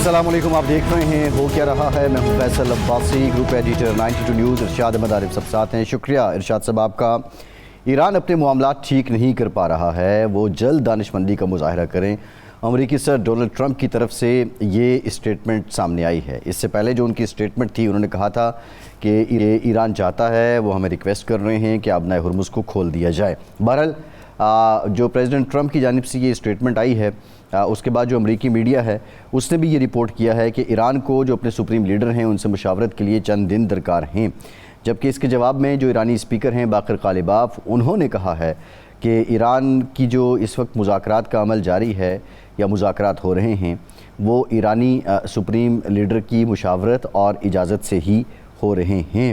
السلام علیکم، آپ دیکھ رہے ہیں ہو کیا رہا ہے. میں ہوں Faisal Abbasi, group editor 92 news. Irshad Ahmed Arif سب ساتھ ہیں. شکریہ ارشاد صاحب آپ کا. ایران اپنے معاملات ٹھیک نہیں کر پا رہا ہے، وہ جلد دانش مندی کا مظاہرہ کریں. امریکی صدر ڈونلڈ ٹرمپ کی طرف سے یہ اسٹیٹمنٹ سامنے آئی ہے. اس سے پہلے جو ان کی اسٹیٹمنٹ تھی، انہوں نے کہا تھا کہ ایران چاہتا ہے، وہ ہمیں ریکویسٹ کر رہے ہیں کہ آبنائے ہرمز کو کھول دیا جائے. بہرحال جو پریزیڈنٹ ٹرمپ کی جانب سے یہ اسٹیٹمنٹ آئی ہے، اس کے بعد جو امریکی میڈیا ہے اس نے بھی یہ رپورٹ کیا ہے کہ ایران کو جو اپنے سپریم لیڈر ہیں ان سے مشاورت کے لیے چند دن درکار ہیں. جبکہ اس کے جواب میں جو ایرانی اسپیکر ہیں باقر غالباف، انہوں نے کہا ہے کہ ایران کی جو اس وقت مذاکرات کا عمل جاری ہے یا مذاکرات ہو رہے ہیں، وہ ایرانی سپریم لیڈر کی مشاورت اور اجازت سے ہی ہو رہے ہیں.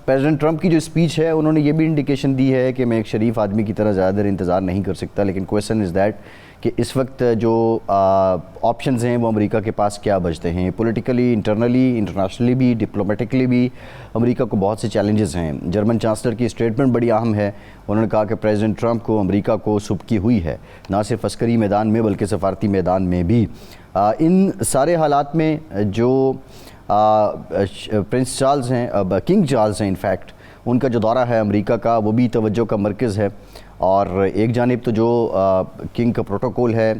پریزیڈنٹ ٹرمپ کی جو اسپیچ ہے، انہوں نے یہ بھی انڈیکیشن دی ہے کہ میں ایک شریف آدمی کی طرح زیادہ دیر انتظار نہیں کر سکتا. لیکن کویسچن از دیٹ کہ اس وقت جو آپشنز ہیں وہ امریکہ کے پاس کیا بچتے ہیں. پولیٹیکلی، انٹرنلی، انٹرنیشنلی بھی، ڈپلومیٹکلی بھی امریکہ کو بہت سے چیلنجز ہیں. جرمن چانسلر کی اسٹیٹمنٹ بڑی اہم ہے. انہوں نے کہا کہ پریزیڈنٹ ٹرمپ کو امریکہ کو سبکی ہوئی ہے، نہ صرف عسکری میدان میں بلکہ سفارتی میدان میں بھی. ان سارے حالات میں جو پرنس چارلز ہیں، کنگ چارلز ہیں، انفیکٹ ان کا جو دورہ ہے امریکہ کا، وہ بھی توجہ کا مرکز ہے. اور ایک جانب تو جو کنگ کا پروٹوکول ہے،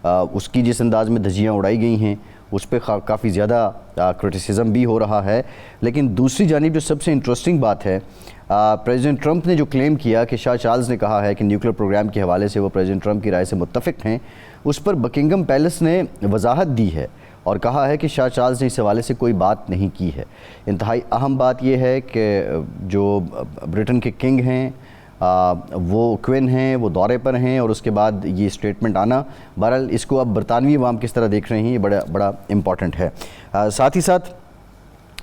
اس کی جس انداز میں دھجیاں اڑائی گئی ہیں، اس پہ کافی زیادہ کرٹیسزم بھی ہو رہا ہے. لیکن دوسری جانب جو سب سے انٹرسٹنگ بات ہے، پریزیڈنٹ ٹرمپ نے جو کلیم کیا کہ شاہ چارلز نے کہا ہے کہ نیوکلیر پروگرام کے حوالے سے وہ پریزیڈنٹ ٹرمپ کی رائے سے متفق ہیں، اس پر بکنگم پیلس نے وضاحت دی ہے اور کہا ہے کہ شاہ چارلز نے اس حوالے سے کوئی بات نہیں کی ہے. انتہائی اہم بات یہ ہے کہ جو برٹن کے کنگ ہیں، وہ کوئن ہیں، وہ دورے پر ہیں، اور اس کے بعد یہ اسٹیٹمنٹ آنا، بہرحال اس کو اب برطانوی عوام کس طرح دیکھ رہے ہیں، یہ بڑا امپورٹنٹ ہے. ساتھ ہی ساتھ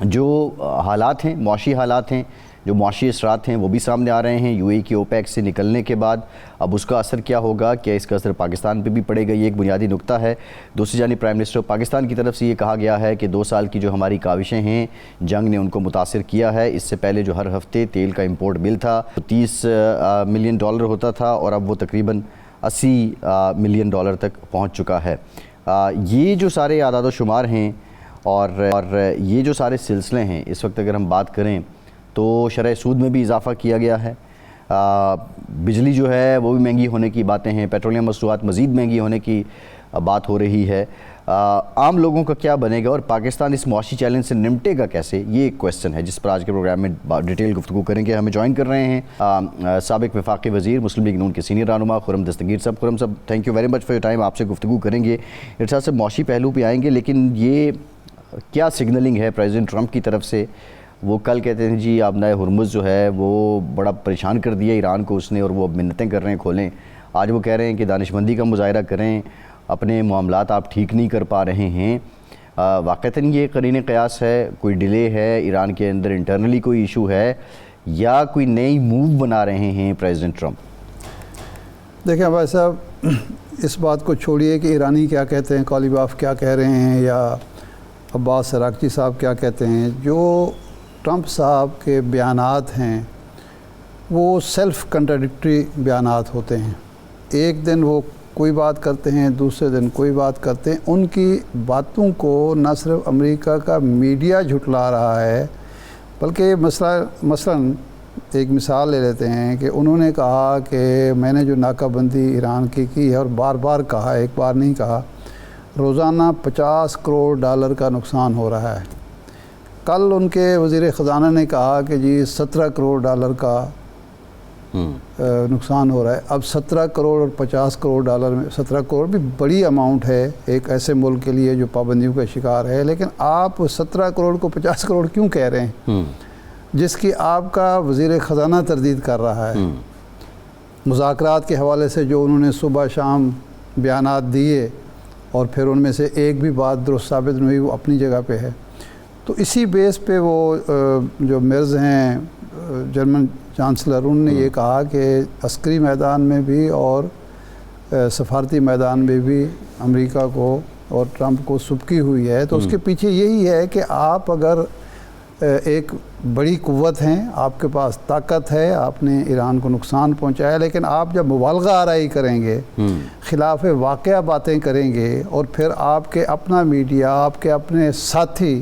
جو حالات ہیں، معاشی حالات ہیں، جو معاشی اثرات ہیں، وہ بھی سامنے آ رہے ہیں. یو اے کی اوپیک سے نکلنے کے بعد اب اس کا اثر کیا ہوگا، کیا اس کا اثر پاکستان پہ بھی پڑے گا، یہ ایک بنیادی نقطہ ہے. دوسری جانب پرائم منسٹر پاکستان کی طرف سے یہ کہا گیا ہے کہ 2 سال کی جو ہماری کاوشیں ہیں، جنگ نے ان کو متاثر کیا ہے. اس سے پہلے جو ہر ہفتے تیل کا امپورٹ بل تھا $30 ملین ہوتا تھا، اور اب وہ تقریباً $80 ملین تک پہنچ چکا ہے. یہ جو سارے اعداد و شمار ہیں اور یہ جو سارے سلسلے ہیں، اس وقت اگر ہم بات کریں تو شرح سود میں بھی اضافہ کیا گیا ہے. بجلی جو ہے وہ بھی مہنگی ہونے کی باتیں ہیں، پیٹرولیم مصنوعات مزید مہنگی ہونے کی بات ہو رہی ہے. عام لوگوں کا کیا بنے گا اور پاکستان اس معاشی چیلنج سے نمٹے گا کیسے، یہ ایک کویسچن ہے جس پر آج کے پروگرام میں ڈیٹیل گفتگو کریں گے. ہمیں جوائن کر رہے ہیں سابق وفاقی وزیر، مسلم لیگ نون کے سینئر رہنما خرم دستگیر صاحب. خرم صاحب، thank you very much for your time. آپ سے گفتگو کریں گے. ارشاد صاحب، معاشی پہلو پہ آئیں گے، لیکن یہ کیا سگنلنگ ہے پریزیڈنٹ ٹرمپ کی طرف سے؟ وہ کل کہتے ہیں جی آبنائے ہرمز جو ہے وہ بڑا پریشان کر دیا ایران کو اس نے، اور وہ اب منتیں کر رہے ہیں کھولیں. آج وہ کہہ رہے ہیں کہ دانش مندی کا مظاہرہ کریں، اپنے معاملات آپ ٹھیک نہیں کر پا رہے ہیں. واقعتاً یہ قرین قیاس ہے، کوئی ڈیلے ہے ایران کے اندر، انٹرنلی کوئی ایشو ہے، یا کوئی نئی موو بنا رہے ہیں پریزیڈنٹ ٹرمپ؟ دیکھیں بھائی صاحب، اس بات کو چھوڑیے کہ ایرانی کیا کہتے ہیں، غالباف کیا کہہ رہے ہیں، یا عباس عراقچی صاحب کیا کہتے ہیں. جو ٹرمپ صاحب کے بیانات ہیں وہ سیلف کنٹراڈکٹری بیانات ہوتے ہیں. ایک دن وہ کوئی بات کرتے ہیں، دوسرے دن کوئی بات کرتے ہیں. ان کی باتوں کو نہ صرف امریکہ کا میڈیا جھٹلا رہا ہے، بلکہ مثلاً ایک مثال لے لیتے ہیں کہ انہوں نے کہا کہ میں نے جو ناکہ بندی ایران کی ہے، اور بار بار کہا، ایک بار نہیں کہا، روزانہ $50 کروڑ کا نقصان ہو رہا ہے. کل ان کے وزیر خزانہ نے کہا کہ جی $17 کروڑ کا نقصان ہو رہا ہے. اب 17 کروڑ اور $50 کروڑ میں 17 کروڑ بھی بڑی اماؤنٹ ہے ایک ایسے ملک کے لیے جو پابندیوں کا شکار ہے. لیکن آپ 17 کروڑ کو 50 کروڑ کیوں کہہ رہے ہیں، جس کی آپ کا وزیر خزانہ تردید کر رہا ہے؟ مذاکرات کے حوالے سے جو انہوں نے صبح شام بیانات دیے، اور پھر ان میں سے ایک بھی بات درست ثابت نہیں ہوئی، وہ اپنی جگہ پہ ہے. تو اسی بیس پہ وہ جو مرز ہیں جرمن چانسلر، انہوں نے یہ کہا کہ عسکری میدان میں بھی اور سفارتی میدان میں بھی امریکہ کو اور ٹرمپ کو سبکی ہوئی ہے. تو اس کے پیچھے یہی ہے کہ آپ اگر ایک بڑی قوت ہیں، آپ کے پاس طاقت ہے، آپ نے ایران کو نقصان پہنچایا، لیکن آپ جب مبالغہ آرائی کریں گے، خلاف واقعہ باتیں کریں گے، اور پھر آپ کے اپنا میڈیا، آپ کے اپنے ساتھی،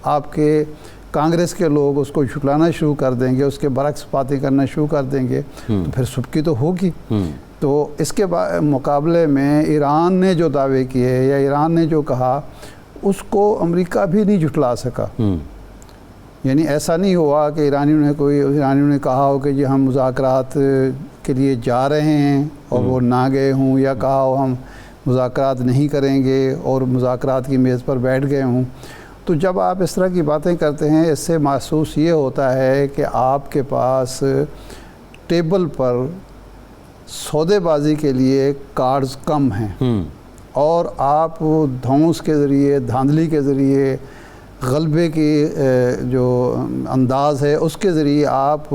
آپ کے کانگریس کے لوگ اس کو جھٹلانا شروع کر دیں گے، اس کے برعکس باتیں کرنا شروع کر دیں گے، تو پھر سبکی تو ہوگی۔ تو اس کے مقابلے میں ایران نے جو دعوے کیے یا ایران نے جو کہا، اس کو امریکہ بھی نہیں جھٹلا سکا۔ یعنی ایسا نہیں ہوا کہ ایرانیوں نے کہا ہو کہ جی ہم مذاکرات کے لیے جا رہے ہیں اور وہ نہ گئے ہوں، یا کہا ہو ہم مذاکرات نہیں کریں گے اور مذاکرات کی میز پر بیٹھ گئے ہوں۔ تو جب آپ اس طرح کی باتیں کرتے ہیں، اس سے محسوس یہ ہوتا ہے کہ آپ کے پاس ٹیبل پر سودے بازی کے لیے کارڈز کم ہیں، اور آپ دھونس کے ذریعے، دھاندلی کے ذریعے، غلبے کی جو انداز ہے اس کے ذریعے آپ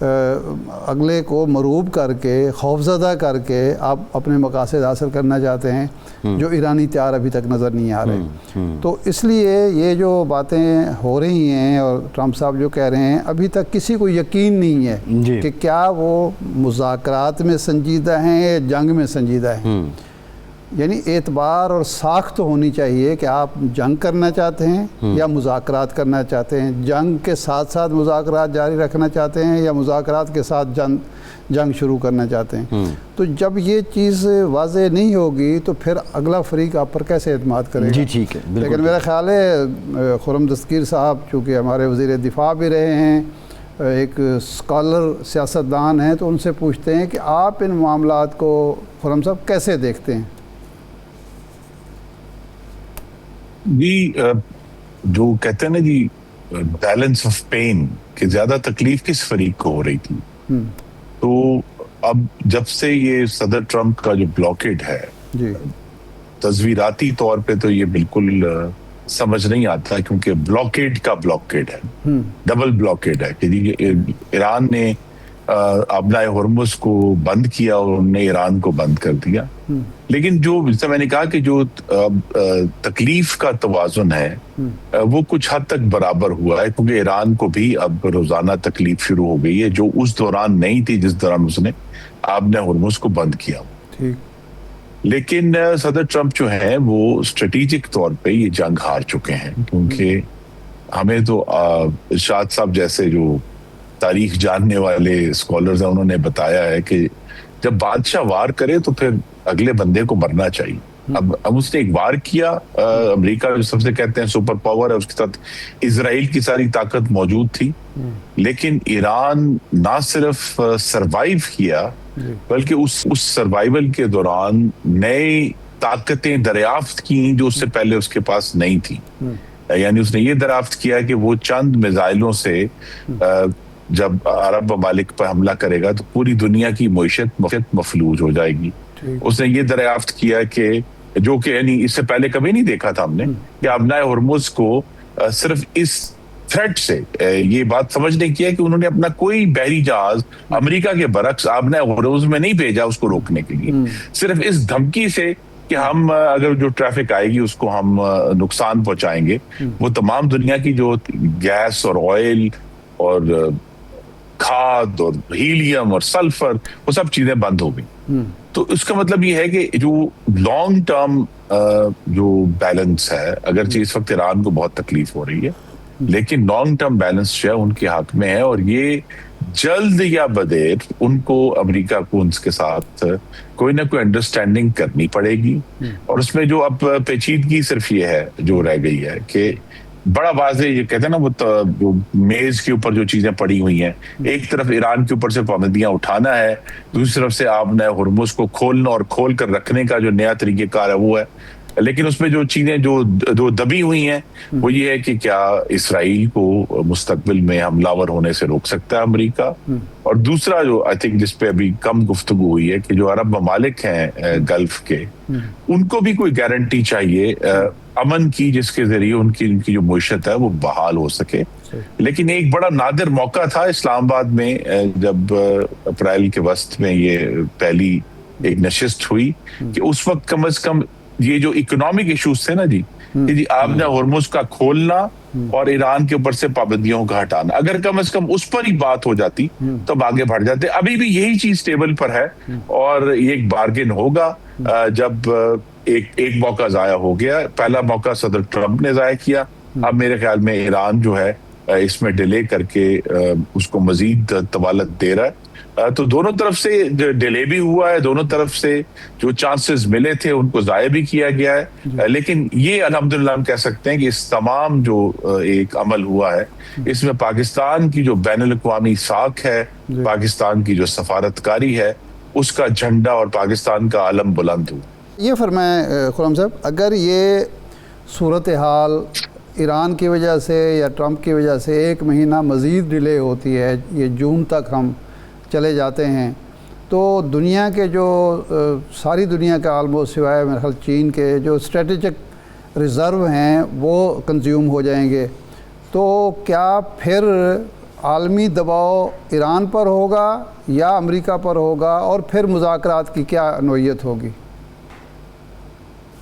اگلے کو مروب کر کے، خوفزدہ کر کے آپ اپنے مقاصد حاصل کرنا چاہتے ہیں، جو ایرانی تیار ابھی تک نظر نہیں آ رہے۔ تو اس لیے یہ جو باتیں ہو رہی ہیں اور ٹرمپ صاحب جو کہہ رہے ہیں، ابھی تک کسی کو یقین نہیں ہے کہ کیا وہ مذاکرات میں سنجیدہ ہیں یا جنگ میں سنجیدہ ہیں۔ یعنی اعتبار اور ساخت ہونی چاہیے کہ آپ جنگ کرنا چاہتے ہیں یا مذاکرات کرنا چاہتے ہیں، جنگ کے ساتھ ساتھ مذاکرات جاری رکھنا چاہتے ہیں یا مذاکرات کے ساتھ جنگ شروع کرنا چاہتے ہیں۔ تو جب یہ چیز واضح نہیں ہوگی تو پھر اگلا فریق آپ پر کیسے اعتماد کرے گا؟ جی ٹھیک ہے، لیکن میرا خیال ہے خرم دستگیر صاحب چونکہ ہمارے وزیر دفاع بھی رہے ہیں، ایک اسکالر سیاستدان ہیں، تو ان سے پوچھتے ہیں کہ آپ ان معاملات کو خرم صاحب کیسے دیکھتے ہیں؟ جی جو کہتے ہیں نا جی بیلنس آف پین، کہ زیادہ تکلیف کس فریق کو ہو رہی تھی، تو اب جب سے یہ صدر ٹرمپ کا جو بلاکیڈ ہے، تصویراتی طور پہ تو یہ بالکل سمجھ نہیں آتا، کیونکہ بلاکیڈ کا بلاکیڈ ہے، ڈبل بلاکیڈ ہے، کہ ایران نے ابنائے ہرمز کو بند کیا اور انہوں نے ایران کو بند کر دیا۔ لیکن جو جیسے میں نے کہا کہ جو تکلیف کا توازن ہے وہ کچھ حد تک برابر ہوا ہے، کیونکہ ایران کو بھی اب روزانہ تکلیف شروع ہو گئی ہے، جو اس دوران نہیں تھی جس دوران اس نے ابنائے ہرمز کو بند کیا۔ لیکن صدر ٹرمپ جو ہیں وہ اسٹریٹجک طور پہ یہ جنگ ہار چکے ہیں، کیونکہ ہمیں تو ارشاد صاحب جیسے جو تاریخ جاننے والے اسکالرز ہیں انہوں نے بتایا ہے کہ جب بادشاہ وار کرے تو پھر اگلے بندے کو مرنا چاہیے۔ اب اس نے ایک وار کیا، امریکہ جو سب سے کہتے ہیں سپر پاور ہے، اس کے ساتھ اسرائیل کی ساری طاقت موجود تھی، لیکن ایران نہ صرف سروائیو کیا بلکہ اس سروائیول کے دوران نئی طاقتیں دریافت کی جو اس سے پہلے اس کے پاس نہیں تھی۔ یعنی اس نے یہ دریافت کیا کہ وہ چند میزائلوں سے جب عرب ممالک پر حملہ کرے گا تو پوری دنیا کی معیشت مفلوج ہو جائے گی۔ اس نے یہ دریافت کیا کہ جو کہ یعنی اس سے پہلے کبھی نہیں دیکھا تھا ہم نے، کہ ابنائے ہرمز کو صرف اس تھریٹ سے یہ بات سمجھنے کی ہے کہ انہوں نے اپنا کوئی بحری جہاز امریکہ کے برعکس ابنائے ہرمز میں نہیں بھیجا اس کو روکنے کے لیے، صرف اس دھمکی سے کہ ہم اگر جو ٹریفک آئے گی اس کو ہم نقصان پہنچائیں گے، وہ تمام دنیا کی جو گیس اور آئل اور کھاد اور ہیلیم اور سلفر وہ سب چیزیں بند ہو گئی۔ تو اس کا مطلب یہ ہے کہ جو لانگ ٹرم جو بیلنس ہے، اگرچہ اس وقت ایران کو بہت تکلیف ہو رہی ہے لیکن لانگ ٹرم بیلنس جو ہے ان کے حق میں ہے، اور یہ جلد یا بدیر ان کو امریکہ کو ان کے ساتھ کوئی نہ کوئی انڈرسٹینڈنگ کرنی پڑے گی۔ اور اس میں جو اب پیچیدگی صرف یہ ہے جو رہ گئی ہے کہ بڑا واضح یہ کہتے ہیں نا وہ جو میز کے اوپر جو چیزیں پڑی ہوئی ہیں، ایک طرف ایران کے اوپر سے پابندیاں اٹھانا ہے، دوسری طرف سے آپ نے ہرمز کو کھولنا اور کھول کر رکھنے کا جو نیا طریقہ کار ہے وہ ہے۔ لیکن اس میں جو چیزیں جو دبی ہوئی ہیں وہ یہ ہے کہ کیا اسرائیل کو مستقبل میں حملہ ور ہونے سے روک سکتا ہے امریکہ، اور دوسرا جو آئی تھنک جس پہ ابھی کم گفتگو ہوئی ہے کہ جو عرب ممالک ہیں گلف کے، ان کو بھی کوئی گارنٹی چاہیے امن کی جس کے ذریعے ان کی جو معیشت ہے وہ بحال ہو سکے۔ لیکن ایک بڑا نادر موقع تھا اسلام آباد میں جب اپریل کے وسط میں یہ پہلی ایک نشست ہوئی کہ اس وقت کم از کم یہ جو اکنامک ایشوز تھے نا جی کہ جی آپ نے ہرمز کا کھولنا اور ایران کے اوپر سے پابندیوں کا ہٹانا، اگر کم از کم اس پر ہی بات ہو جاتی تو آگے بڑھ جاتے. ابھی بھی یہی چیز ٹیبل پر ہے اور یہ ایک بارگن ہوگا. جب ایک موقع ضائع ہو گیا، پہلا موقع صدر ٹرمپ نے ضائع کیا، اب میرے خیال میں ایران جو ہے اس میں ڈیلے کر کے اس کو مزید طوالت دے رہا ہے. تو دونوں طرف سے ڈیلے بھی ہوا ہے، دونوں طرف سے جو چانسز ملے تھے ان کو ضائع بھی کیا گیا ہے. لیکن یہ الحمدللہ ہم کہہ سکتے ہیں کہ اس تمام جو ایک عمل ہوا ہے اس میں پاکستان کی جو بین الاقوامی ساکھ ہے، پاکستان کی جو سفارتکاری ہے، اس کا جھنڈا اور پاکستان کا علم بلند ہوا. یہ فرمائیں خرم صاحب، اگر یہ صورتحال ایران کی وجہ سے یا ٹرمپ کی وجہ سے 1 مہینہ مزید ڈیلے ہوتی ہے، یہ جون تک ہم چلے جاتے ہیں، تو دنیا کے جو ساری دنیا کا آلموسٹ سوائے میرے خیال چین کے جو اسٹریٹجک ریزرو ہیں وہ کنزیوم ہو جائیں گے. تو کیا پھر عالمی دباؤ ایران پر ہوگا یا امریکہ پر ہوگا، اور پھر مذاکرات کی کیا نوعیت ہوگی؟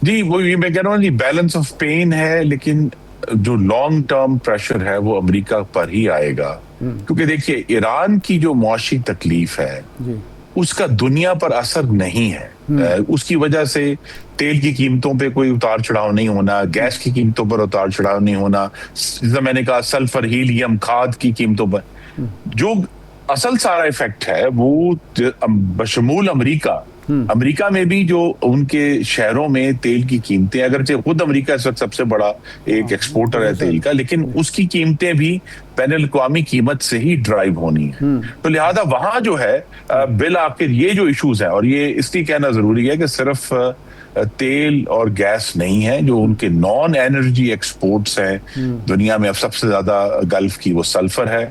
جی وہ میں کہہ رہا ہوں جی بیلنس آف پین ہے، لیکن جو لانگ ٹرم پریشر ہے وہ امریکہ پر ہی آئے گا. کیونکہ دیکھیے ایران کی جو معاشی تکلیف ہے اس کا دنیا پر اثر نہیں ہے. اس کی وجہ سے تیل کی قیمتوں پہ کوئی اتار چڑھاؤ نہیں ہونا، گیس کی قیمتوں پر اتار چڑھاؤ نہیں ہونا، جیسا میں نے کہا سلفر، ہیلیم، کھاد کی قیمتوں پر. جو اصل سارا ایفیکٹ ہے وہ بشمول امریکہ میں بھی جو ان کے شہروں میں تیل کی قیمتیں، اگرچہ خود امریکہ اس وقت سب سے بڑا ایک ایکسپورٹر ہے تیل کا، لیکن اس کی قیمتیں بھی بین الاقوامی قیمت سے ہی ڈرائیو ہونی ہے. تو لہذا وہاں جو ہے بالآخر یہ جو ایشوز ہیں، اور یہ اس لیے کہنا ضروری ہے کہ صرف تیل اور گیس نہیں ہے، جو ان کے نان انرجی ایکسپورٹس ہیں دنیا میں اب سب سے زیادہ گلف کی، وہ سلفر ہے،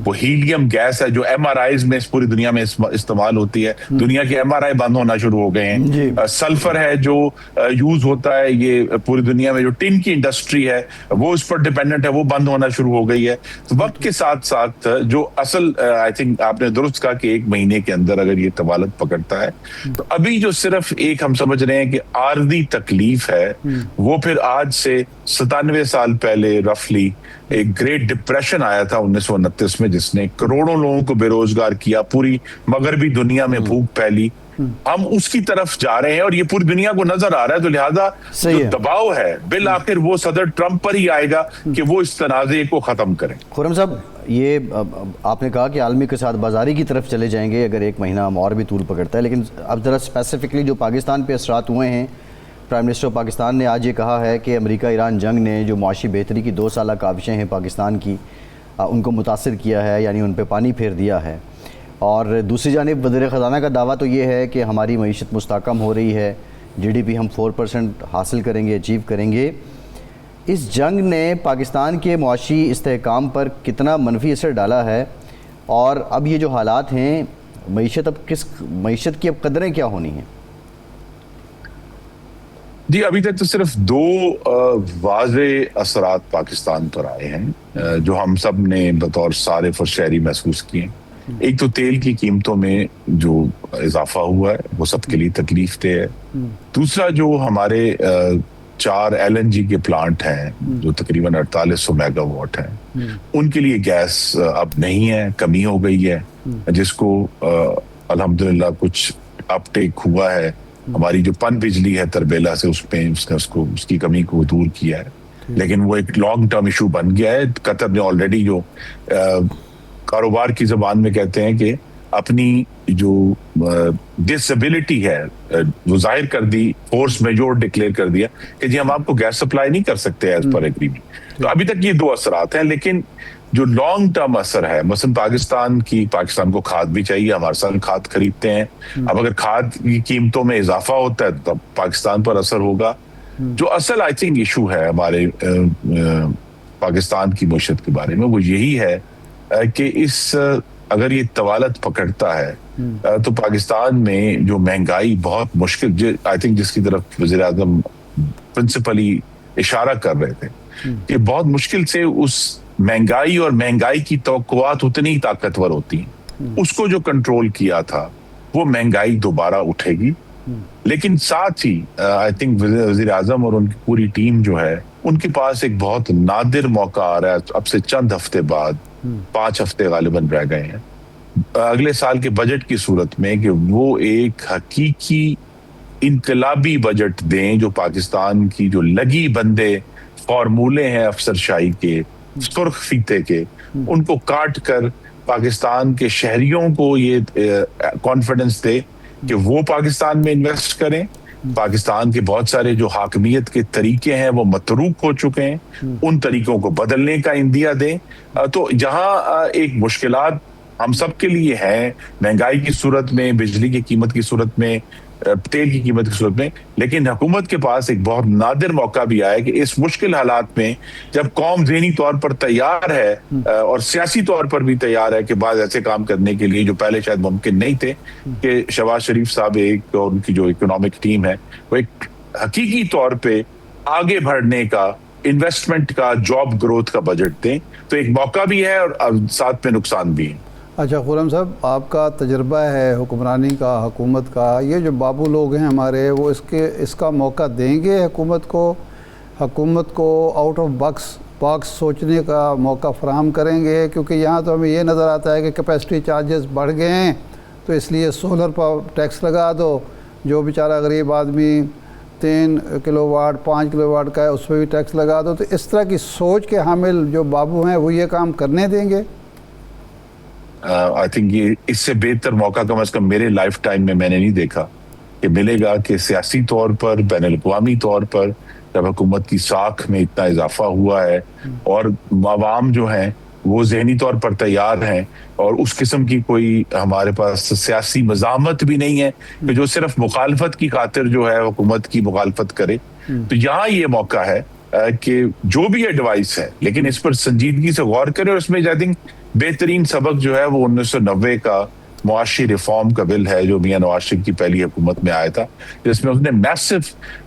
وہ ہیلیم گیس ہے جو ایم آر آئیز میں پوری دنیا میں استعمال ہوتی ہے. دنیا کے ایم آر آئی بند ہونا شروع ہو گئے ہیں. سلفر ہے جو یوز ہوتا ہے یہ پوری دنیا میں، جو ٹن کی انڈسٹری ہے وہ اس پر ڈیپینڈنٹ ہے، وہ بند ہونا شروع ہو گئی ہے. تو وقت کے ساتھ ساتھ جو اصل آئی تھنک آپ نے درست کہا کہ 1 مہینے کے اندر اگر یہ طوالت پکڑتا ہے، تو ابھی جو صرف ایک ہم سمجھ رہے ہیں کہ عارضی تکلیف ہے، وہ پھر آج سے 97 سال پہلے رفلی ایک گریٹ ڈپریشن آیا تھا 1929 میں، جس نے کروڑوں لوگوں کو بے روزگار کیا، پوری مغربی دنیا میں بھوک پھیلی. ہم اس کی طرف جا رہے ہیں اور یہ پوری دنیا کو نظر آ رہا ہے. تو لہذا جو دباؤ ہے بالآخر وہ صدر ٹرمپ پر ہی آئے گا کہ وہ اس تنازع کو ختم کریں. خرم صاحب، یہ آپ نے کہا کہ عالمی کے ساتھ بازاری کی طرف چلے جائیں گے اگر 1 مہینہ اور بھی طول پکڑتا ہے، لیکن اب ذرا اسپیسیفکلی جو پاکستان پہ اثرات ہوئے ہیں، پرائم منسٹر پاکستان نے آج یہ کہا ہے کہ امریکہ ایران جنگ نے جو معاشی بہتری کی 2 سالہ کاوشیں ہیں پاکستان کی، ان کو متاثر کیا ہے، یعنی ان پہ پانی پھیر دیا ہے. اور دوسری جانب وزیر خزانہ کا دعویٰ تو یہ ہے کہ ہماری معیشت مستحکم ہو رہی ہے، GDP ہم 4% حاصل کریں گے، اچیو کریں گے. اس جنگ نے پاکستان کے معاشی استحکام پر کتنا منفی اثر ڈالا ہے، اور اب یہ جو حالات ہیں معیشت کی اب قدریں کیا ہونی ہیں؟ جی ابھی تک تو صرف 2 واضح اثرات پاکستان پر آئے ہیں جو ہم سب نے بطور صارف اور شہری محسوس کیے. ایک تو تیل کی قیمتوں میں جو اضافہ ہوا ہے وہ سب کے لیے تکلیف دہ ہے. دوسرا جو ہمارے 4 LNG کے پلانٹ ہیں جو تقریباً 4800 میگا واٹ ہیں، ان کے لیے گیس اب نہیں ہے، کمی ہو گئی ہے، جس کو الحمدللہ کچھ اپ ٹیک ہوا ہے. ہماری جو پن بجلی ہے تربیلا سے اس پہ اس کی کمی کو دور کیا ہے، لیکن وہ ایک لانگ ٹرم ایشو بن گیا ہے. قطر نے آلریڈی جو کاروبار کی زبان میں کہتے ہیں کہ اپنی جو ڈسیبلٹی ہے وہ ظاہر کر دی، فورس میجور ڈکلیئر کر دیا کہ جی ہم آپ کو گیس سپلائی نہیں کر سکتے ایز پر ایگریمنٹ. تو ابھی تک یہ 2 اثرات ہیں، لیکن جو لانگ ٹرم اثر ہے، مثلا پاکستان کو کھاد بھی چاہیے، ہمارے ساتھ کھاد خریدتے ہیں. اب اگر کھاد کی قیمتوں میں اضافہ ہوتا ہے تو پاکستان پر اثر ہوگا. جو اصل آئی تھنک ایشو ہے ہمارے پاکستان کی معیشت کے بارے میں وہ یہی ہے کہ اگر یہ طوالت پکڑتا ہے تو پاکستان میں جو مہنگائی بہت مشکل، آئی تھنک جس کی طرف وزیر اعظم پرنسپلی اشارہ کر رہے تھے کہ بہت مشکل سے اس مہنگائی اور مہنگائی کی توقعات اتنی طاقتور ہوتی ہیں، اس کو جو کنٹرول کیا تھا وہ مہنگائی دوبارہ اٹھے گی لیکن ساتھ ہی آئی تھنک وزیر اعظم اور ان کی پوری ٹیم جو ہے ان کے پاس ایک بہت نادر موقع آ رہا ہے اب سے چند ہفتے بعد، 5 ہفتے غالباً رہ گئے ہیں اگلے سال کے بجٹ کی صورت میں، کہ وہ ایک حقیقی انقلابی بجٹ دیں جو پاکستان کی جو لگی بندے فارمولے ہیں افسر شاہی کے، سرخ فیتے کے، ان کو کاٹ کر پاکستان کے شہریوں کو یہ کانفیڈنس دے کہ وہ پاکستان میں انویسٹ کریں. پاکستان کے بہت سارے جو حاکمیت کے طریقے ہیں وہ متروک ہو چکے ہیں، ان طریقوں کو بدلنے کا عندیہ دیں. تو جہاں ایک مشکلات ہم سب کے لیے ہیں، مہنگائی کی صورت میں، بجلی کی قیمت کی صورت میں، تیل کی قیمت کی صورت میں، لیکن حکومت کے پاس ایک بہت نادر موقع بھی آیا کہ اس مشکل حالات میں جب قوم ذہنی طور پر تیار ہے اور سیاسی طور پر بھی تیار ہے کہ بعض ایسے کام کرنے کے لیے جو پہلے شاید ممکن نہیں تھے، کہ شہباز شریف صاحب ایک اور ان کی جو اکنامک ٹیم ہے وہ ایک حقیقی طور پہ آگے بڑھنے کا، انویسٹمنٹ کا، جاب گروتھ کا بجٹ دیں. تو ایک موقع بھی ہے اور ساتھ میں نقصان بھی ہے. اچھا خرم صاحب، آپ کا تجربہ ہے حکمرانی کا، حکومت کا، یہ جو بابو لوگ ہیں ہمارے، وہ اس کا موقع دیں گے حکومت کو آؤٹ آف باکس سوچنے کا موقع فراہم کریں گے؟ کیونکہ یہاں تو ہمیں یہ نظر آتا ہے کہ کیپیسٹی چارجز بڑھ گئے ہیں تو اس لیے سولر پر ٹیکس لگا دو، جو بیچارہ غریب آدمی 3 کلو واٹ 5 کلو واٹ کا ہے اس پہ بھی ٹیکس لگا دو. تو اس طرح کی سوچ کے حامل جو بابو ہیں وہ یہ کام کرنے دیں گے؟ آئی تھنک یہ اس سے بہتر موقع کم از کم میرے لائف ٹائم میں نے نہیں دیکھا کہ ملے گا، کہ سیاسی طور پر، بین الاقوامی طور پر جب حکومت کی ساکھ میں اتنا اضافہ ہوا ہے اور عوام جو ہیں وہ ذہنی طور پر تیار ہیں اور اس قسم کی کوئی ہمارے پاس سیاسی مزاحمت بھی نہیں ہے کہ جو صرف مخالفت کی خاطر جو ہے حکومت کی مخالفت کرے. تو یہاں یہ موقع ہے کہ جو بھی ایڈوائس ہے لیکن اس پر سنجیدگی سے غور کرے. اور اس میں آئی تھنک بہترین سبق جو ہے وہ 1990 کا معاشی ریفارم کا بل ہے جو میاں نواز شریف کی پہلی حکومت میں آیا تھا، جس میں اس نے میسو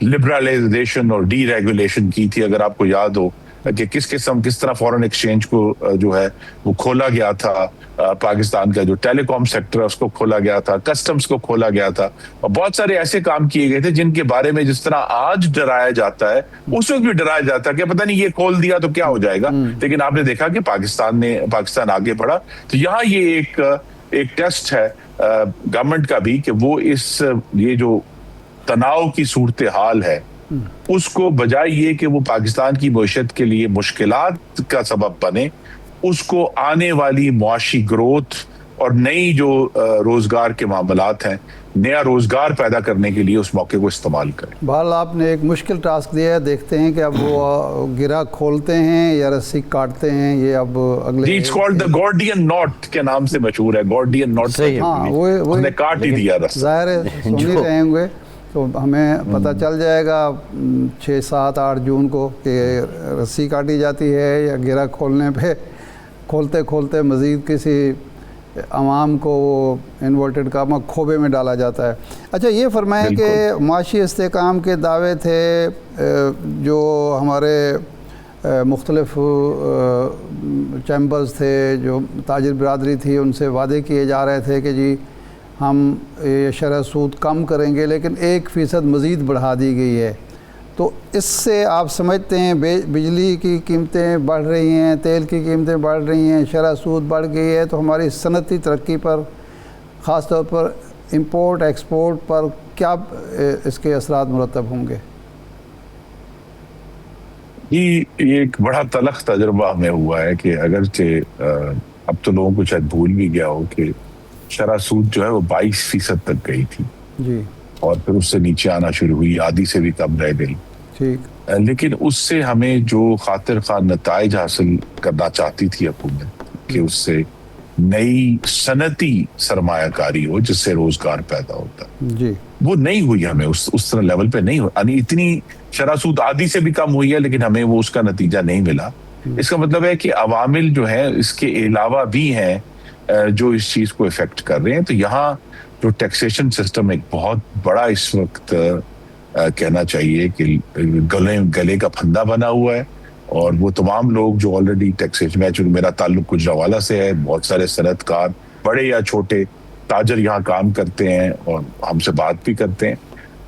لبرلائزیشن اور ڈی ریگولیشن کی تھی. اگر آپ کو یاد ہو کہ کس طرح فورن ایکسچینج کو جو ہے وہ کھولا گیا تھا، پاکستان کا جو ٹیلی کام سیکٹر ہے اس کو کھولا گیا تھا، کسٹمز کو کھولا گیا تھا، اور بہت سارے ایسے کام کیے گئے تھے جن کے بارے میں جس طرح آج ڈرایا جاتا ہے اس وقت بھی ڈرایا جاتا ہے کہ پتہ نہیں یہ کھول دیا تو کیا ہو جائے گا. لیکن آپ نے دیکھا کہ پاکستان آگے بڑھا. تو یہاں یہ ایک ٹیسٹ ہے گورنمنٹ کا بھی کہ وہ یہ جو تناؤ کی صورتحال ہے اس کو بجائے یہ کہ وہ پاکستان کی معیشت کے لیے مشکلات کا سبب بنے، اس کو آنے والی معاشی گروتھ اور نئی جو روزگار کے معاملات ہیں، نیا روزگار پیدا کرنے کے لیے اس موقع کو استعمال کریں. بہرحال آپ نے ایک مشکل ٹاسک دیا ہے، دیکھتے ہیں کہ اب وہ گرہ کھولتے ہیں یا رسی کاٹتے ہیں. یہ اب اگلے اٹس کالڈ دی گورڈین ناٹ کے نام سے مشہور ہے. گورڈین ناٹ، ہاں وہ نے کاٹ ہی دیا رسا. ظاہر ہے سن ہی رہے ہوں گے تو ہمیں پتہ چل جائے گا 6 7 8 جون کو کہ رسی کاٹی جاتی ہے یا گرہ کھولنے پہ کھولتے مزید کسی عوام کو وہ انورٹڈ کاما کھوبے میں ڈالا جاتا ہے. اچھا یہ فرمائیں کہ معاشی استحکام کے دعوے تھے جو ہمارے مختلف چیمبرز تھے، جو تاجر برادری تھی، ان سے وعدے کیے جا رہے تھے کہ جی ہم یہ شرح سود کم کریں گے، لیکن 1% مزید بڑھا دی گئی ہے. تو اس سے آپ سمجھتے ہیں بجلی کی قیمتیں بڑھ رہی ہیں، تیل کی قیمتیں بڑھ رہی ہیں، شرح سود بڑھ گئی ہے، تو ہماری صنعتی ترقی پر، خاص طور پر امپورٹ ایکسپورٹ پر کیا اس کے اثرات مرتب ہوں گے؟ یہ ایک بڑا تلخ تجربہ ہمیں ہوا ہے کہ اگرچہ اب تو لوگوں کو شاید بھول بھی گیا ہو کہ شرح سود جو ہے وہ 22% تک گئی تھی جی، اور پھر اس سے نیچے آنا شروع ہوئی، آدھی سے بھی کم رہ گئی. ٹھیک. لیکن اس سے ہمیں جو خاطر خواہ نتائج حاصل کرنا چاہتی تھی حکومت کہ اس سے نئی صنعتی سرمایہ کاری ہو جس سے روزگار پیدا ہوتا، جی وہ نہیں ہوئی. ہمیں اس طرح لیول پہ نہیں ہو، یعنی اتنی شرح سود آدھی سے بھی کم ہوئی ہے لیکن ہمیں وہ اس کا نتیجہ نہیں ملا. اس کا مطلب ہے کہ عوامل جو ہیں اس کے علاوہ بھی ہیں جو اس چیز کو افیکٹ کر رہے ہیں. تو یہاں جو ٹیکسیشن سسٹم ایک بہت بڑا اس وقت کہنا چاہیے کہ گلے کا پھندا بنا ہوا ہے، اور وہ تمام لوگ جو آلریڈی ٹیکسیشن میں، چونکہ میرا تعلق گجرانوالہ سے ہے، بہت سارے صنعت کار بڑے یا چھوٹے تاجر یہاں کام کرتے ہیں اور ہم سے بات بھی کرتے ہیں.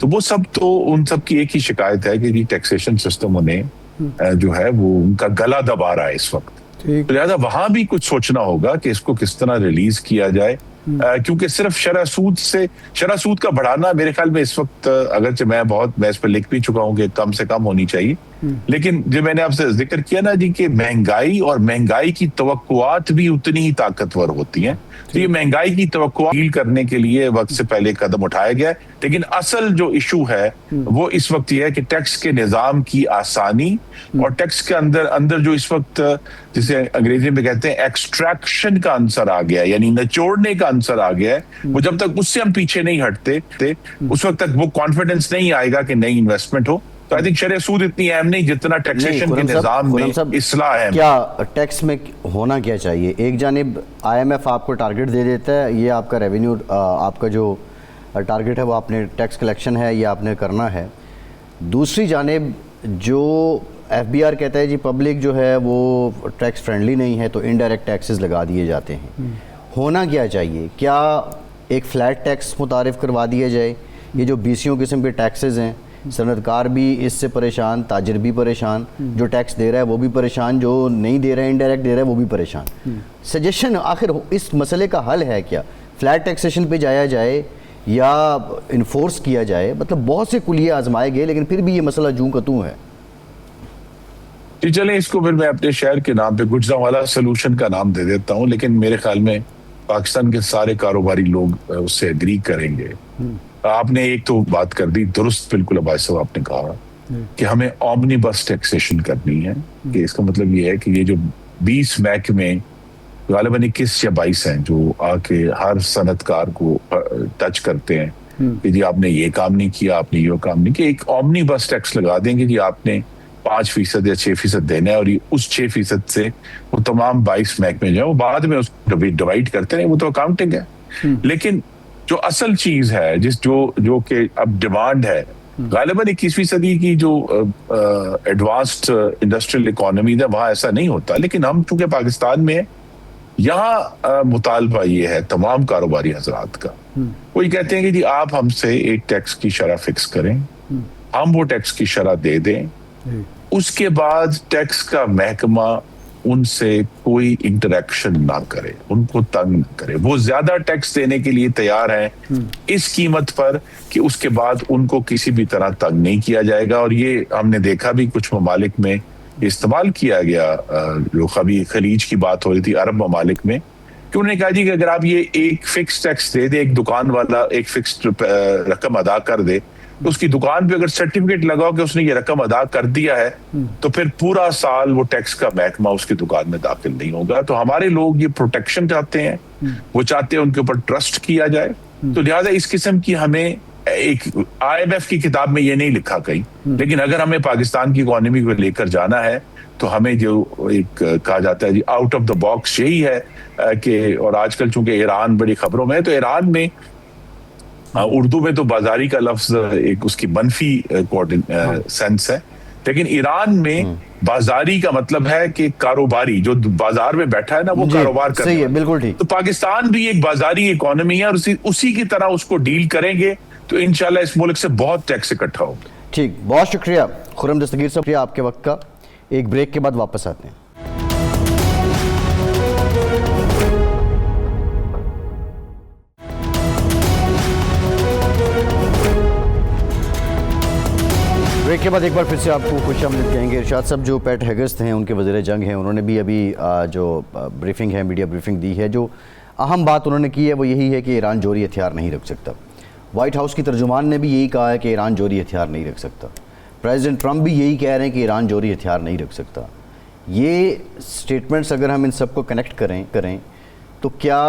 تو وہ سب تو ان سب کی ایک ہی شکایت ہے کہ جی ٹیکسیشن سسٹم انہیں جو ہے وہ ان کا گلا دبا رہا ہے اس وقت. تو لہٰذا وہاں بھی کچھ سوچنا ہوگا کہ اس کو کس طرح ریلیز کیا جائے, کیونکہ صرف شرح سود کا بڑھانا میرے خیال میں اس وقت, اگرچہ میں اس پہ لکھ بھی چکا ہوں کہ کم سے کم ہونی چاہیے, لیکن جو میں نے آپ سے ذکر کیا نا جی کہ مہنگائی کی توقعات بھی اتنی ہی طاقتور ہوتی ہیں. تو یہ مہنگائی کی توقعات ڈیل کرنے کے لیے وقت سے پہلے قدم اٹھایا گیا ہے, لیکن اصل جو ایشو ہے وہ اس وقت یہ ہے کہ ٹیکس کے نظام کی آسانی اور ٹیکس کے اندر جو اس وقت جسے انگریزی میں کہتے ہیں ایکسٹریکشن کا عنصر آ گیا ہے, یعنی نچوڑنے کا عنصر آ گیا ہے. وہ جب تک اس سے ہم پیچھے نہیں ہٹتے اس وقت تک وہ کانفیڈنس نہیں آئے گا کہ نئی انویسٹمنٹ ہو. تو آئی تھنک شرح سود اتنی اہم نہیں جتنا ٹیکسیشن کے نظام میں اصلاح ہے. کیا ٹیکس میں ہونا کیا چاہیے؟ ایک جانب IMF آپ کو ٹارگٹ دے دیتا ہے, یہ آپ کا ریونیو, آپ کا جو ٹارگٹ ہے وہ آپ نے ٹیکس کلیکشن ہے یہ آپ نے کرنا ہے. دوسری جانب جو FBR کہتا ہے جی پبلک جو ہے وہ ٹیکس فرینڈلی نہیں ہے تو انڈائریکٹ ٹیکسز لگا دیے جاتے ہیں. ہونا کیا چاہیے؟ کیا ایک فلیٹ ٹیکس متعارف کروا دیا جائے؟ یہ جو BCO قسم کے ٹیکسز ہیں, صنعت کار بھی اس سے پریشان, تاجر بھی پریشان, جو ٹیکس دے رہا ہے وہ بھی پریشان, جو نہیں دے رہا ہے انڈائریکٹ دے رہا ہے وہ بھی پریشان. سجیشن آخر اس مسئلے کا حل ہے کیا؟ فلیٹ ٹیکسیشن پہ جایا جائے یا انفورس کیا جائے؟ مطلب بہت سے کلیے آزمائے گئے لیکن پھر بھی یہ مسئلہ جوں کا توں ہے. جی چلیں اس کو پھر میں اپنے شہر کے نام پہ گجرانوالہ سولوشن کا نام دے دیتا ہوں, لیکن میرے خیال میں پاکستان کے سارے کاروباری لوگ اس سے اگری کریں گے. آپ نے ایک تو بات کر دی درست, بالکل عباس صاحب آپ نے کہا کہ ہمیں اومنی بس ٹیکسیشن کرنی ہے, کہ اس کا مطلب یہ ہے کہ یہ جو 20 محکمے غالباً 21 یا 22 ہیں جو آ کے ہر صنعت کار کو ٹچ کرتے ہیں کہ جی آپ نے یہ کام نہیں کیا, آپ نے یہ کام نہیں کیا, ایک اومنی بس ٹیکس لگا دیں گے جی آپ نے 5% یا 6% دینا ہے, اور اس 6% سے وہ تمام 22 محکمے جو ہیں وہ بعد میں اس کو ڈیوائڈ کرتے ہیں, وہ تو اکاؤنٹنگ ہے. لیکن جو اصل چیز ہے جو کہ اب ڈیمانڈ ہے, غالباً 21ویں صدی کی جو ایڈوانسڈ انڈسٹریل اکانومی ہے وہاں ایسا نہیں ہوتا, لیکن ہم چونکہ پاکستان میں یہاں مطالبہ یہ ہے تمام کاروباری حضرات کا, وہ یہ کہتے ہیں کہ جی آپ ہم سے ایک ٹیکس کی شرح فکس کریں, ہم وہ ٹیکس کی شرح دے دیں, اس کے بعد ٹیکس کا محکمہ ان سے کوئی انٹریکشن نہ کرے, ان کو تنگ نہ کرے. وہ زیادہ ٹیکس دینے کے لیے تیار ہیں اس قیمت پر کہ اس کے بعد ان کو کسی بھی طرح تنگ نہیں کیا جائے گا. اور یہ ہم نے دیکھا بھی کچھ ممالک میں استعمال کیا گیا, جو خلیج کی بات ہو رہی تھی, عرب ممالک میں, کہ انہوں نے کہا جی کہ اگر آپ یہ ایک فکس ٹیکس دے دے, ایک دکان والا ایک فکس رقم ادا کر دے, تو اس کی دکان پہ اگر سرٹیفکیٹ لگاؤ کہ اس نے یہ رقم ادا کر دیا ہے تو پھر پورا سال وہ ٹیکس کا محکمہ اس کی دکان میں داخل نہیں ہوگا. تو ہمارے لوگ یہ پروٹیکشن چاہتے ہیں, وہ چاہتے ہیں ان کے اوپر ٹرسٹ کیا جائے. تو لہٰذا اس قسم کی ہمیں ایک IMF کی کتاب میں یہ نہیں لکھا کہیں, لیکن اگر ہمیں پاکستان کی اکانومی کو لے کر جانا ہے تو ہمیں جو ایک کہا جاتا ہے جی آؤٹ آف دا باکس یہی ہے کہ, اور آج کل چونکہ ایران بڑی خبروں میں ہے, تو ایران میں اردو میں تو بازاری کا لفظ ایک اس کی منفی سینس ہے, لیکن ایران میں بازاری کا مطلب ہے کہ کاروباری جو بازار میں بیٹھا ہے نا وہ کاروبار کر رہا ہے. بالکل ٹھیک. تو پاکستان بھی ایک بازاری اکانومی ہے, اور اسی کی طرح اس کو ڈیل کریں گے تو انشاءاللہ اس ملک سے بہت ٹیکس اکٹھا ہوگا. ٹھیک, بہت شکریہ خرم دستگیر صاحب, شکریہ آپ کے وقت کا. ایک بریک کے بعد واپس آتے ہیں. بریک کے بعد ایک بار پھر سے آپ کو خوش آمدید کہیں گے. ارشاد صاحب جو پیٹ ہیگسٹ ہیں, ان کے وزیر جنگ ہیں, انہوں نے بھی ابھی جو بریفنگ ہے, میڈیا بریفنگ دی ہے, جو اہم بات انہوں نے کی ہے وہ یہی ہے کہ ایران جوہری ہتھیار نہیں رکھ سکتا. وائٹ ہاؤس کی ترجمان نے بھی یہی کہا ہے کہ ایران جوہری ہتھیار نہیں رکھ سکتا. پریزیڈنٹ ٹرمپ بھی یہی کہہ رہے ہیں کہ ایران جوہری ہتھیار نہیں رکھ سکتا. یہ سٹیٹمنٹس اگر ہم ان سب کو کنیکٹ کریں تو کیا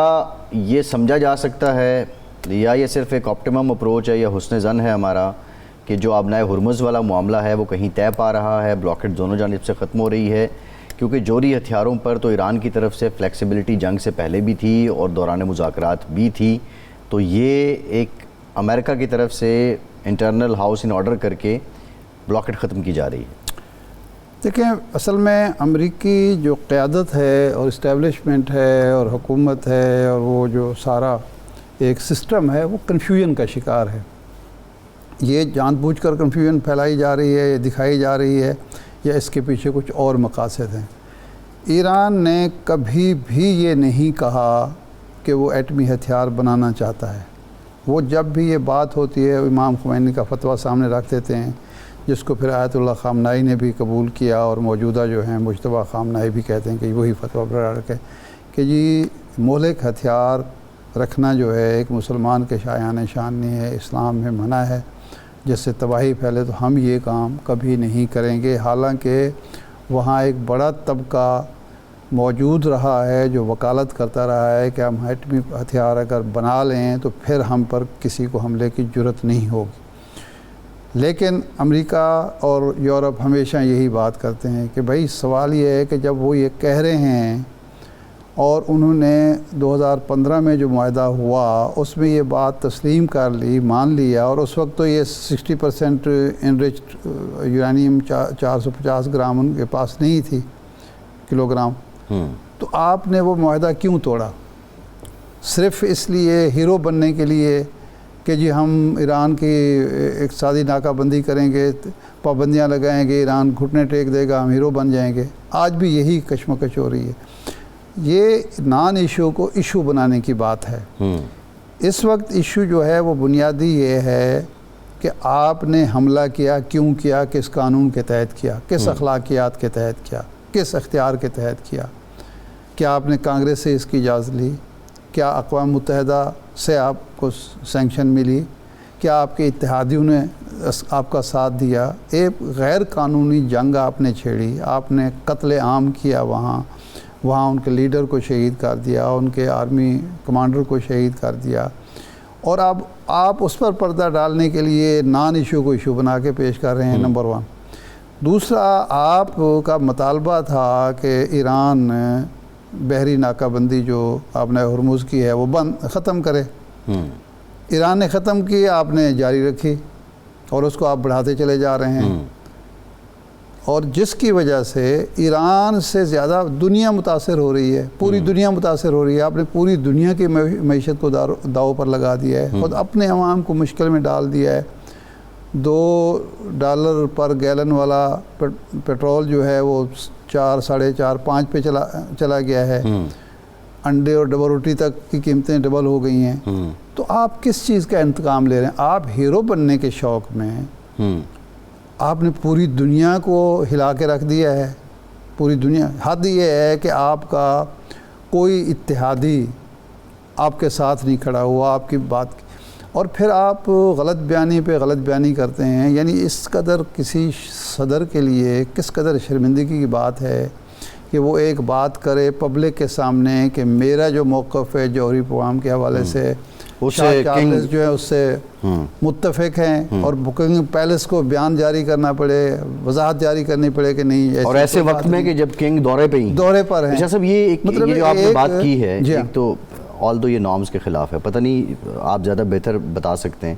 یہ سمجھا جا سکتا ہے, یا یہ صرف ایک آپٹیمم اپروچ ہے یا حسن ظن ہے ہمارا, کہ جو آبنائے ہرمز والا معاملہ ہے وہ کہیں طے پا رہا ہے, بلاکیڈ دونوں جانب سے ختم ہو رہی ہے, کیونکہ جوہری ہتھیاروں پر تو ایران کی طرف سے فلیکسیبلٹی جنگ سے پہلے بھی تھی اور دوران مذاکرات بھی تھی, تو یہ ایک امریکہ کی طرف سے انٹرنل ہاؤس ان آرڈر کر کے بلاکیڈ ختم کی جا رہی ہے. دیکھیں, اصل میں امریکی جو قیادت ہے اور اسٹیبلشمنٹ ہے اور حکومت ہے اور وہ جو سارا ایک سسٹم ہے وہ کنفیوژن کا شکار ہے. یہ جان بوجھ کر کنفیوژن پھیلائی جا رہی ہے، دکھائی جا رہی ہے، یا اس کے پیچھے کچھ اور مقاصد ہیں؟ ایران نے کبھی بھی یہ نہیں کہا کہ وہ ایٹمی ہتھیار بنانا چاہتا ہے۔ وہ جب بھی یہ بات ہوتی ہے امام خمینی کا فتویٰ سامنے رکھ دیتے ہیں، جس کو پھر آیت اللہ خامنائی نے بھی قبول کیا، اور موجودہ جو ہیں مجتبیٰ خامنائی بھی کہتے ہیں کہ وہی فتویٰ برقرار رکھے کہ جی مہلک ہتھیار رکھنا جو ہے ایک مسلمان کے شایان شان نہیں ہے، اسلام میں منع ہے، جس سے تباہی پھیلے، تو ہم یہ کام کبھی نہیں کریں گے۔ حالانکہ وہاں ایک بڑا طبقہ موجود رہا ہے جو وکالت کرتا رہا ہے کہ ہم ایٹمی ہتھیار اگر بنا لیں تو پھر ہم پر کسی کو حملے کی جرت نہیں ہوگی۔ لیکن امریکہ اور یورپ ہمیشہ یہی بات کرتے ہیں کہ بھائی سوال یہ ہے کہ جب وہ یہ کہہ رہے ہیں، اور انہوں نے 2015 میں جو معاہدہ ہوا اس میں یہ بات تسلیم کر لی، مان لیا، اور اس وقت تو یہ 60% انریچڈ یورانیم 450 گرام ان کے پاس نہیں تھی، کلو گرام، تو آپ نے وہ معاہدہ کیوں توڑا؟ صرف اس لیے ہیرو بننے کے لیے کہ جی ہم ایران کی اقتصادی ناکہ بندی کریں گے، پابندیاں لگائیں گے، ایران گھٹنے ٹیک دے گا، ہم ہیرو بن جائیں گے۔ آج بھی یہی کشمکش ہو رہی ہے۔ یہ نان ایشو کو ایشو بنانے کی بات ہے۔ اس وقت ایشو جو ہے وہ بنیادی یہ ہے کہ آپ نے حملہ کیا، کیوں کیا، کس قانون کے تحت کیا، کس اخلاقیات کے تحت کیا، کس اختیار کے تحت کیا؟ کیا آپ نے کانگریس سے اس کی اجازت لی؟ کیا اقوام متحدہ سے آپ کو سینکشن ملی؟ کیا آپ کے اتحادیوں نے آپ کا ساتھ دیا؟ ایک غیر قانونی جنگ آپ نے چھیڑی، آپ نے قتل عام کیا، وہاں ان کے لیڈر کو شہید کر دیا، ان کے آرمی کمانڈر کو شہید کر دیا، اور اب آپ اس پر پردہ ڈالنے کے لیے نان ایشو کو ایشو بنا کے پیش کر رہے ہیں، نمبر 1۔ دوسرا، آپ کا مطالبہ تھا کہ ایران بحری ناکہ بندی جو آپ نے ہرمز کی ہے وہ ختم کرے۔ ایران نے ختم کی، آپ نے جاری رکھی، اور اس کو آپ بڑھاتے چلے جا رہے ہیں، اور جس کی وجہ سے ایران سے زیادہ دنیا متاثر ہو رہی ہے، پوری دنیا متاثر ہو رہی ہے۔ آپ نے پوری دنیا کی معیشت کو داؤ پر لگا دیا ہے، خود اپنے عوام کو مشکل میں ڈال دیا ہے۔ $2 پر گیلن والا پیٹرول جو ہے وہ 4، 4.5، 5 پہ چلا گیا ہے۔ انڈے اور ڈبل روٹی تک کی قیمتیں ڈبل ہو گئی ہیں۔ تو آپ کس چیز کا انتقام لے رہے ہیں؟ آپ ہیرو بننے کے شوق میں آپ نے پوری دنیا کو ہلا کے رکھ دیا ہے، پوری دنیا۔ حد یہ ہے کہ آپ کا کوئی اتحادی آپ کے ساتھ نہیں کھڑا ہوا آپ کی بات کی، اور پھر آپ غلط بیانی پہ غلط بیانی کرتے ہیں۔ یعنی اس قدر کسی صدر کے لیے کس قدر شرمندگی کی بات ہے کہ وہ ایک بات کرے پبلک کے سامنے کہ میرا جو موقف ہے جوہری پروگرام کے حوالے سے شاہ چارلس جو ہے اس سے متفق ہیں، اور بکنگ پیلس کو بیان جاری کرنا پڑے، وضاحت جاری کرنی پڑے کہ نہیں، اور ایسے وقت میں کہ جب کنگ دورے پر ہیں۔ صاحب یہ جو آپ نے بات کی ہے، ایک تو آل دو یہ نارمز کے خلاف ہے، پتہ نہیں آپ زیادہ بہتر بتا سکتے ہیں،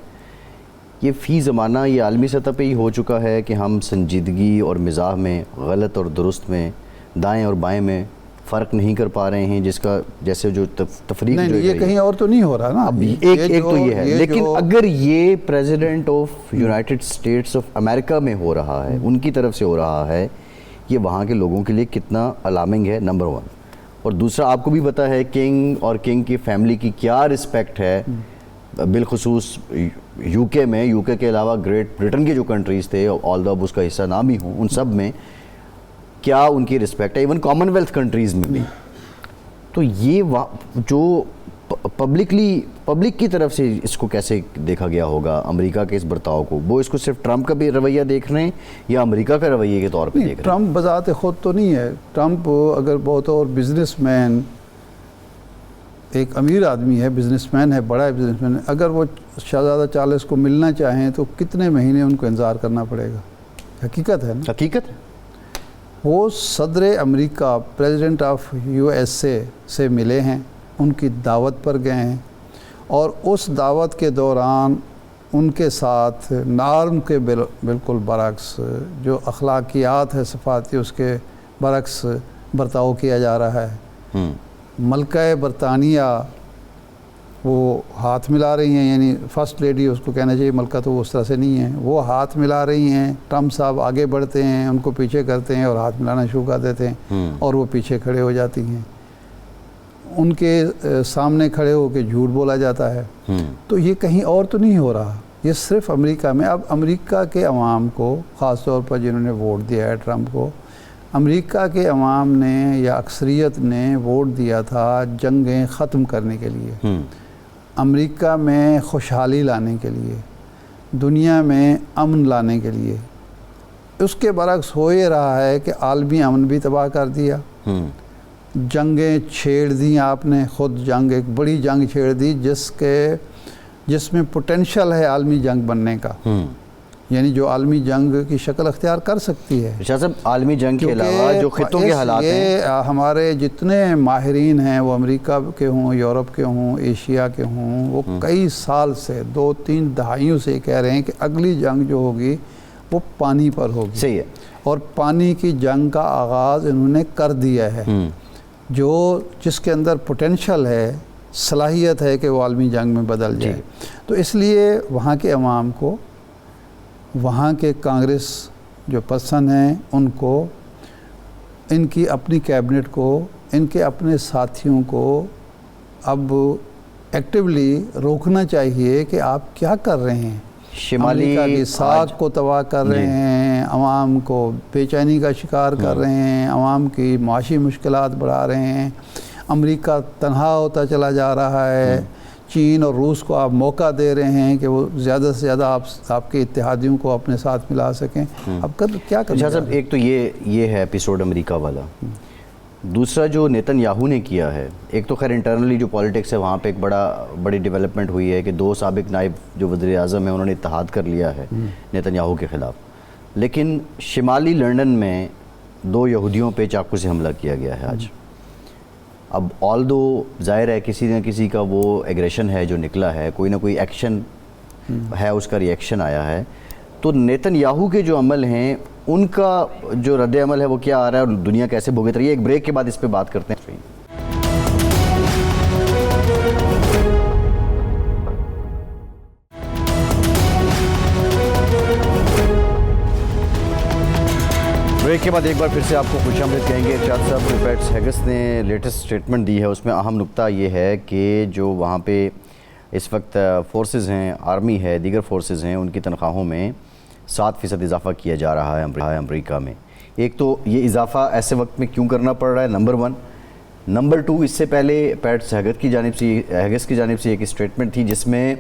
یہ فی زمانہ یہ عالمی سطح پہ ہی ہو چکا ہے کہ ہم سنجیدگی اور مزاح میں، غلط اور درست میں، دائیں اور بائیں میں فرق نہیں کر پا رہے ہیں، جس کا جیسے جو تفریق جو یہ کہیں اور تو نہیں ہو رہا نا۔ ایک تو یہ ہے، لیکن اگر یہ president of United States of America میں ہو رہا ہے، ان کی طرف سے ہو رہا ہے، یہ وہاں کے لوگوں کے لیے کتنا الارمنگ ہے، نمبر 1۔ اور دوسرا، آپ کو بھی پتہ ہے کنگ اور کنگ کی فیملی کی کیا رسپیکٹ ہے، بالخصوص یو کے میں، یو کے علاوہ گریٹ برٹن کے جو کنٹریز تھے، آل دو اب اس کا حصہ نہ بھی ہوں، ان سب میں کیا ان کی رسپیکٹ ہے، ایون کامن ویلتھ کنٹریز میں بھی۔ تو یہ جو پبلک کی طرف سے اس کو کیسے دیکھا گیا ہوگا امریکہ کے اس برتاؤ کو؟ وہ اس کو صرف ٹرمپ کا بھی رویہ دیکھ رہے ہیں یا امریکہ کا رویے کے طور پہ دیکھ رہے ہیں؟ ٹرمپ بذات خود تو نہیں ہے، ٹرمپ اگر بہت اور بزنس مین، ایک امیر آدمی ہے، بزنس مین ہے، بڑا بزنس مین ہے، اگر وہ شہزادہ چارلس کو ملنا چاہیں تو کتنے مہینے ان کو انتظار کرنا پڑے گا؟ حقیقت ہے نا، حقیقت ہے۔ وہ صدر امریکہ، پریزیڈنٹ آف USA سے ملے ہیں، ان کی دعوت پر گئے ہیں، اور اس دعوت کے دوران ان کے ساتھ نارم کے بالکل برعکس، جو اخلاقیات ہے صفاتی، اس کے برعکس برتاؤ کیا جا رہا ہے۔ ملکہ برطانیہ وہ ہاتھ ملا رہی ہیں، یعنی فرسٹ لیڈی اس کو کہنا چاہیے، ملکہ تو وہ اس طرح سے نہیں ہے، وہ ہاتھ ملا رہی ہیں، ٹرمپ صاحب آگے بڑھتے ہیں، ان کو پیچھے کرتے ہیں اور ہاتھ ملانا شروع کر دیتے ہیں اور وہ پیچھے کھڑے ہو جاتی ہیں، ان کے سامنے کھڑے ہو کے جھوٹ بولا جاتا ہے. تو یہ کہیں اور تو نہیں ہو رہا، یہ صرف امریکہ میں. اب امریکہ کے عوام کو، خاص طور پر جنہوں نے ووٹ دیا ہے ٹرمپ کو، امریکہ کے عوام نے یا اکثریت نے ووٹ دیا تھا جنگیں ختم کرنے کے لیے، امریکہ میں خوشحالی لانے کے لیے، دنیا میں امن لانے کے لیے. اس کے برعکس ہو یہ رہا ہے کہ عالمی امن بھی تباہ کر دیا، جنگیں چھیڑ دیں آپ نے خود، جنگ ایک بڑی جنگ چھیڑ دی جس میں پوٹینشل ہے عالمی جنگ بننے کا، یعنی جو عالمی جنگ کی شکل اختیار کر سکتی ہے. شاہ صاحب عالمی جنگ کے علاوہ جو خطوں کے حالات ہیں، ہمارے جتنے ماہرین ہیں وہ امریکہ کے ہوں، یورپ کے ہوں، ایشیا کے ہوں، وہ کئی سال سے 2-3 دہائیوں سے کہہ رہے ہیں کہ اگلی جنگ جو ہوگی وہ پانی پر ہوگی. صحیح ہے. اور پانی کی جنگ کا آغاز انہوں نے کر دیا ہے، جس کے اندر پوٹینشل ہے، صلاحیت ہے کہ وہ عالمی جنگ میں بدل جائے. تو اس لیے وہاں کے عوام کو، وہاں کے کانگریس جو پرسن ہیں ان کو، ان کی اپنی کیبنٹ کو، ان کے اپنے ساتھیوں کو اب ایکٹیولی روکنا چاہیے کہ آپ کیا کر رہے ہیں. شمالی امریکہ کی ساکھ کو تباہ کر رہے ہیں، عوام کو بے چینی کا شکار کر رہے ہیں، عوام کی معاشی مشکلات بڑھا رہے ہیں، امریکہ تنہا ہوتا چلا جا رہا ہے. چین اور روس کو آپ موقع دے رہے ہیں کہ وہ زیادہ سے زیادہ آپ کے اتحادیوں کو اپنے ساتھ ملا سکیں. اب کیا کریں؟ شاہ صاحب ایک تو یہ ہے ایپیسوڈ امریکہ والا. دوسرا جو نیتن یاہو نے کیا ہے، ایک تو خیر انٹرنلی جو پالیٹکس ہے وہاں پہ ایک بڑی ڈیولپمنٹ ہوئی ہے کہ 2 سابق نائب جو وزیر اعظم ہیں انہوں نے اتحاد کر لیا ہے نیتن یاہو کے خلاف. لیکن شمالی لندن میں 2 یہودیوں پہ چاقو سے حملہ کیا گیا ہے آج. اب آلدو ظاہر ہے کسی نہ کسی کا وہ ایگریشن ہے جو نکلا ہے، کوئی نہ کوئی ایکشن ہے، اس کا ری ایکشن آیا ہے. تو نیتن یاہو کے جو عمل ہیں ان کا جو رد عمل ہے وہ کیا آ رہا ہے اور دنیا کیسے بھگت رہی ہے؟ ایک بریک کے بعد اس پہ بات کرتے ہیں. بریک کے بعد ایک بار پھر سے آپ کو خوش آمدید کہیں گے. ارشاد صاحب، پیٹس ہیگس نے لیٹسٹ سٹیٹمنٹ دی ہے، اس میں اہم نقطہ یہ ہے کہ جو وہاں پہ اس وقت فورسز ہیں، آرمی ہے، دیگر فورسز ہیں، ان کی تنخواہوں میں 7% اضافہ کیا جا رہا ہے امریکہ میں. ایک تو یہ اضافہ ایسے وقت میں کیوں کرنا پڑ رہا ہے، نمبر 1. نمبر 2، اس سے پہلے پیٹس ہیگس کی جانب سے ایک اسٹیٹمنٹ تھی جس میں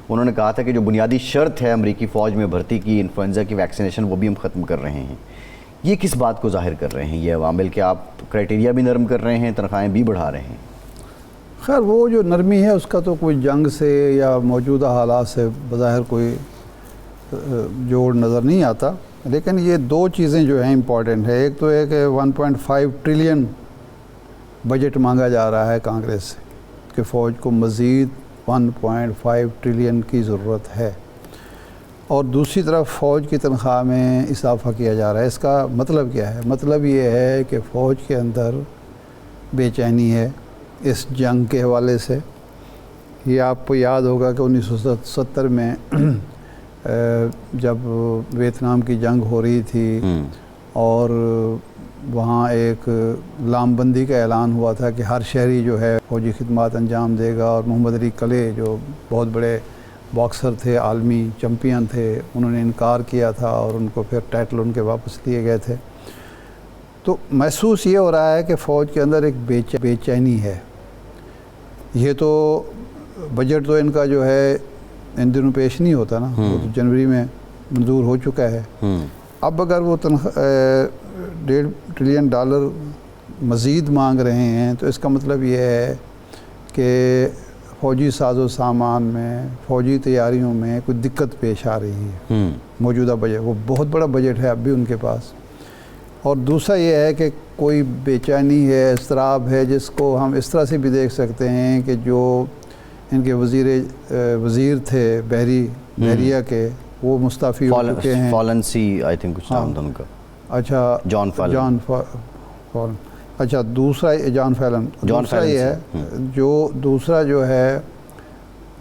انہوں نے کہا تھا کہ جو بنیادی شرط ہے امریکی فوج میں بھرتی کی، انفلوئنزا کی ویکسینیشن، وہ بھی ہم ختم کر رہے ہیں. یہ کس بات کو ظاہر کر رہے ہیں یہ عوامل کہ آپ کرائٹیریا بھی نرم کر رہے ہیں، تنخواہیں بھی بڑھا رہے ہیں؟ خیر وہ جو نرمی ہے اس کا تو کوئی جنگ سے یا موجودہ حالات سے بظاہر کوئی جوڑ نظر نہیں آتا، لیکن یہ 2 چیزیں جو ہیں امپورٹنٹ ہے. ایک تو ہے کہ 1.5 ٹریلین بجٹ مانگا جا رہا ہے کانگریس سے کہ فوج کو مزید 1.5 ٹریلین کی ضرورت ہے، اور دوسری طرف فوج کی تنخواہ میں اضافہ کیا جا رہا ہے. اس کا مطلب کیا ہے؟ مطلب یہ ہے کہ فوج کے اندر بے چینی ہے اس جنگ کے حوالے سے. یہ آپ کو یاد ہوگا کہ 1970 میں جب ویتنام کی جنگ ہو رہی تھی اور وہاں ایک لام بندی کا اعلان ہوا تھا کہ ہر شہری جو ہے فوجی خدمات انجام دے گا، اور محمد علی کلے جو بہت بڑے باکسر تھے، عالمی چمپئن تھے، انہوں نے انکار کیا تھا اور ان کو پھر ٹائٹل ان کے واپس لیے گئے تھے. تو محسوس یہ ہو رہا ہے کہ فوج کے اندر ایک بے چینی ہے. یہ تو بجٹ تو ان کا جو ہے ان دنوں پیش نہیں ہوتا نا، وہ تو جنوری میں منظور ہو چکا ہے. اب اگر وہ $1.5 ٹریلین مزید مانگ رہے ہیں تو اس کا مطلب یہ ہے کہ فوجی ساز و سامان میں، فوجی تیاریوں میں کوئی دقت پیش آ رہی ہے. موجودہ بجٹ وہ بہت بڑا بجٹ ہے اب بھی ان کے پاس. اور دوسرا یہ ہے کہ کوئی بے چینی ہے، اضطراب ہے، جس کو ہم اس طرح سے بھی دیکھ سکتے ہیں کہ جو ان کے وزیر تھے بحریہ کے، وہ مستعفی ہو چکے ہیں. فالنسی آئی تھنک کچھ نام تھا ان کا. اچھا، جان فیلن. اچھا، دوسرا جان فیلن. دوسرا یہ ہے، جو دوسرا جو ہے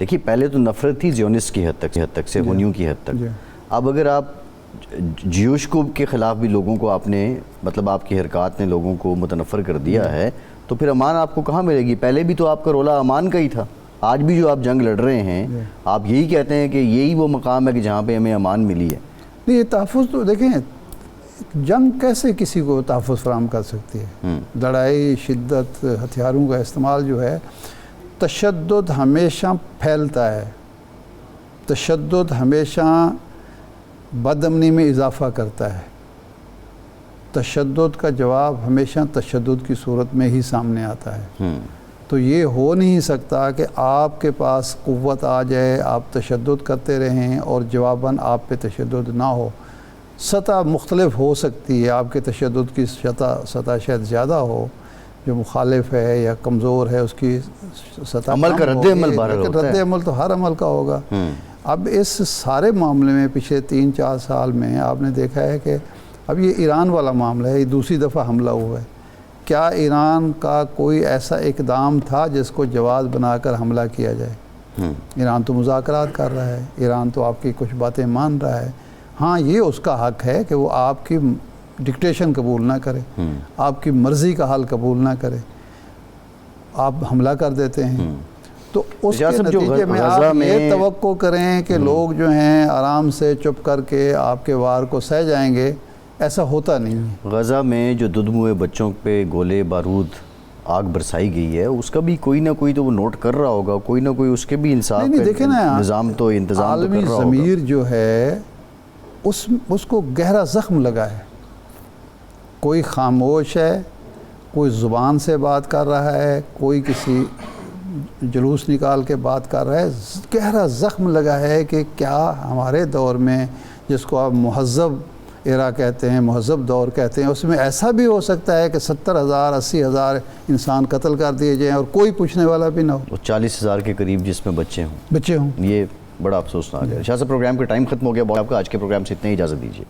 دیکھیے پہلے تو نفرت تھی زیونسٹ کی حد تک سے ہونیوں کی حد تک. اب اگر آپ جیوش کو کے خلاف بھی لوگوں کو آپ نے مطلب آپ کی حرکات نے لوگوں کو متنفر کر دیا ہے تو پھر امان آپ کو کہاں ملے گی؟ پہلے بھی تو آپ کا رولا امان کا ہی تھا. آج بھی جو آپ جنگ لڑ رہے ہیں آپ یہی کہتے ہیں کہ یہی وہ مقام ہے کہ جہاں پہ ہمیں امان ملی ہے. نہیں، یہ تحفظ تو دیکھیں جنگ کیسے کسی کو تحفظ فراہم کر سکتی ہے؟ لڑائی، شدت، ہتھیاروں کا استعمال جو ہے، تشدد ہمیشہ پھیلتا ہے، تشدد ہمیشہ بد امنی میں اضافہ کرتا ہے. تشدد کا جواب ہمیشہ تشدد کی صورت میں ہی سامنے آتا ہے. تو یہ ہو نہیں سکتا کہ آپ کے پاس قوت آ جائے، آپ تشدد کرتے رہیں اور جواباً آپ پہ تشدد نہ ہو. سطح مختلف ہو سکتی ہے، آپ کے تشدد کی سطح شاید زیادہ ہو، جو مخالف ہے یا کمزور ہے اس کی سطح عمل کا رد عمل بہرحال ہوتا ہے. رد عمل تو ہر عمل کا ہوگا. اب اس سارے معاملے میں پچھلے 3-4 سال میں آپ نے دیکھا ہے کہ اب یہ ایران والا معاملہ ہے، یہ دوسری دفعہ حملہ ہوا ہے. کیا ایران کا کوئی ایسا اقدام تھا جس کو جواز بنا کر حملہ کیا جائے؟ ایران تو مذاکرات کر رہا ہے، ایران تو آپ کی کچھ باتیں مان رہا ہے. ہاں، یہ اس کا حق ہے کہ وہ آپ کی ڈکٹیشن قبول نہ کرے، آپ کی مرضی کا حل قبول نہ کرے، آپ حملہ کر دیتے ہیں. تو اس کے نتیجے میں آپ یہ توقع کریں کہ لوگ جو ہیں آرام سے چپ کر کے آپ کے وار کو سہ جائیں گے، ایسا ہوتا نہیں ہے. غزہ میں جو دودھ بچوں پہ گولے بارود آگ برسائی گئی ہے، اس کا بھی کوئی نہ کوئی تو وہ نوٹ کر رہا ہوگا، کوئی نہ کوئی اس کے بھی انصاف دیکھیں نا، نظام تو انتظام عالمی ضمیر جو ہے اس کو گہرا زخم لگا ہے. کوئی خاموش ہے، کوئی زبان سے بات کر رہا ہے، کوئی کسی جلوس نکال کے بات کر رہا ہے. گہرا زخم لگا ہے کہ کیا ہمارے دور میں، جس کو آپ مہذب ایرا کہتے ہیں، مہذب دور کہتے ہیں، اس میں ایسا بھی ہو سکتا ہے کہ 70,000 80,000 انسان قتل کر دیے جائیں اور کوئی پوچھنے والا بھی نہ ہو؟ 40,000 کے قریب جس میں بچے ہوں. یہ بڑا افسوسناک ہے. شاہ صاحب پروگرام کا ٹائم ختم ہو گیا. آپ کا آج کے پروگرام سے اتنا ہی اجازت دیجیے.